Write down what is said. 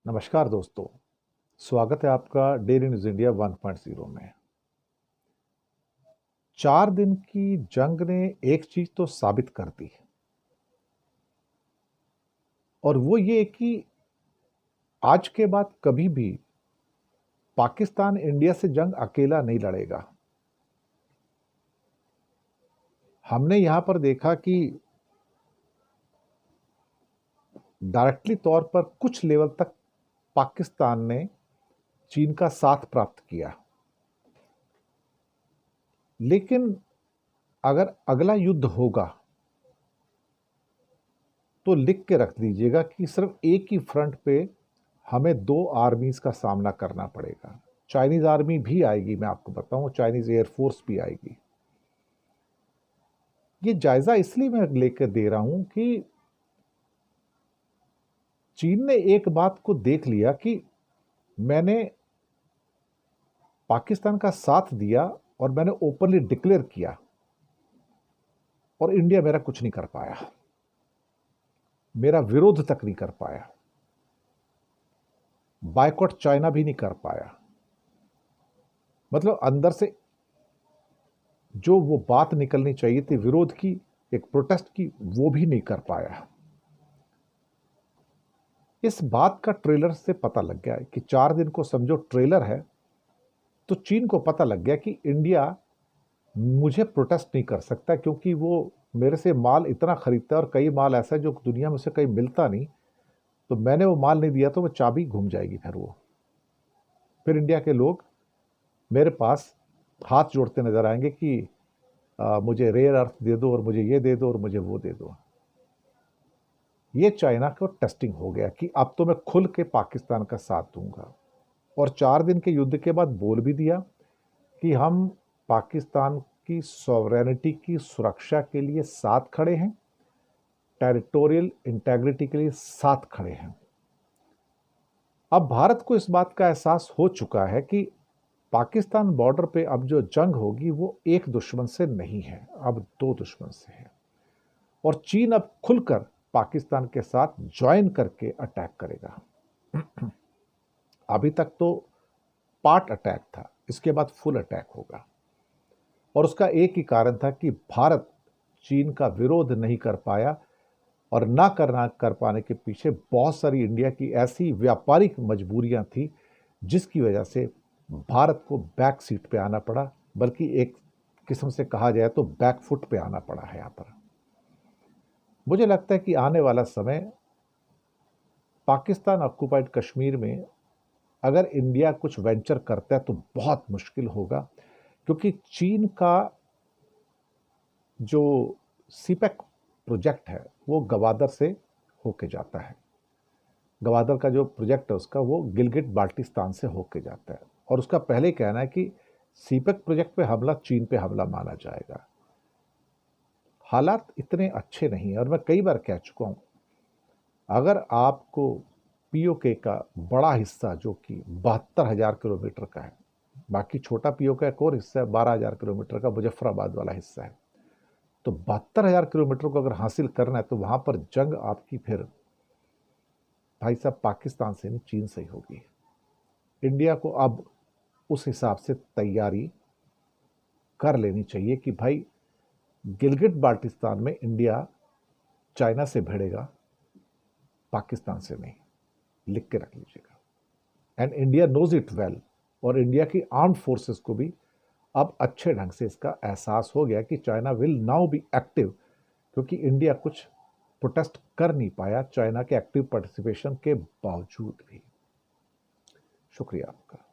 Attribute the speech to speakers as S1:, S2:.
S1: नमस्कार दोस्तों, स्वागत है आपका डेली न्यूज़ इंडिया 1.0 में। 4 दिन की जंग ने एक चीज तो साबित कर दी और वो ये कि आज के बाद कभी भी पाकिस्तान इंडिया से जंग अकेला नहीं लड़ेगा। हमने यहां पर देखा कि डायरेक्टली तौर पर कुछ लेवल तक पाकिस्तान ने चीन का साथ प्राप्त किया, लेकिन अगर अगला युद्ध होगा तो लिख के रख दीजिएगा कि सिर्फ एक ही फ्रंट पे हमें 2 आर्मीज का सामना करना पड़ेगा। चाइनीज आर्मी भी आएगी, मैं आपको बताऊं, चाइनीज एयरफोर्स भी आएगी। ये जायजा इसलिए मैं लेकर दे रहा हूं कि चीन ने एक बात को देख लिया कि मैंने पाकिस्तान का साथ दिया और मैंने ओपनली डिक्लेयर किया और इंडिया मेरा कुछ नहीं कर पाया, मेरा विरोध तक नहीं कर पाया, बायकॉट चाइना भी नहीं कर पाया। मतलब अंदर से जो वो बात निकलनी चाहिए थी विरोध की, एक प्रोटेस्ट की, वो भी नहीं कर पाया। इस बात का ट्रेलर से पता लग गया कि 4 दिन को समझो ट्रेलर है, तो चीन को पता लग गया कि इंडिया मुझे प्रोटेस्ट नहीं कर सकता क्योंकि वो मेरे से माल इतना खरीदता है और कई माल ऐसा है जो दुनिया में उसे कहीं मिलता नहीं। तो मैंने वो माल नहीं दिया तो वो चाबी घूम जाएगी। फिर इंडिया के लोग मेरे पास हाथ जोड़ते नजर आएंगे कि मुझे रेयर अर्थ दे दो और मुझे ये दे दो और मुझे वो दे दो। ये चाइना को टेस्टिंग हो गया कि अब तो मैं खुल के पाकिस्तान का साथ दूंगा। और 4 दिन के युद्ध के बाद बोल भी दिया कि हम पाकिस्तान की सॉवरेनिटी की सुरक्षा के लिए साथ खड़े हैं, टेरिटोरियल इंटेग्रिटी के लिए साथ खड़े हैं। अब भारत को इस बात का एहसास हो चुका है कि पाकिस्तान बॉर्डर पे अब जो जंग होगी वो एक दुश्मन से नहीं है, अब 2 दुश्मन से है। और चीन अब खुलकर पाकिस्तान के साथ ज्वाइन करके अटैक करेगा। अभी तक तो पार्ट अटैक था, इसके बाद फुल अटैक होगा। और उसका एक ही कारण था कि भारत चीन का विरोध नहीं कर पाया और ना कर पाने के पीछे बहुत सारी इंडिया की ऐसी व्यापारिक मजबूरियां थी जिसकी वजह से भारत को बैक सीट पे आना पड़ा, बल्कि एक किस्म से कहा जाए तो बैक फुट पे आना पड़ा है। यहां पर मुझे लगता है कि आने वाला समय पाकिस्तान ऑक्युपाइड कश्मीर में अगर इंडिया कुछ वेंचर करता है तो बहुत मुश्किल होगा, क्योंकि चीन का जो सीपेक प्रोजेक्ट है वो गवादर से होके जाता है। गवादर का जो प्रोजेक्ट है उसका वो गिलगिट बाल्टिस्तान से होके जाता है और उसका पहले कहना है कि सीपेक प्रोजेक्ट पे हमला चीन पे हमला माना जाएगा। हालात इतने अच्छे नहीं है और मैं कई बार कह चुका हूं, अगर आपको पीओके का बड़ा हिस्सा जो कि 72,000 किलोमीटर का है, बाकी छोटा पीओके का एक और हिस्सा है 12,000 किलोमीटर का, मुजफ्फराबाद वाला हिस्सा है, तो 72,000 किलोमीटर को अगर हासिल करना है तो वहां पर जंग आपकी फिर भाई साहब पाकिस्तान से नहीं चीन से ही होगी। इंडिया को अब उस हिसाब से तैयारी कर लेनी चाहिए कि भाई गिलगिट बाल्टिस्तान में इंडिया चाइना से भिड़ेगा, पाकिस्तान से नहीं। लिख के रख लीजिएगा। And India knows it well. और इंडिया की आर्म फोर्सेस को भी अब अच्छे ढंग से इसका एहसास हो गया कि China will now be active, क्योंकि इंडिया कुछ प्रोटेस्ट कर नहीं पाया चाइना के एक्टिव पार्टिसिपेशन के बावजूद भी। शुक्रिया आपका।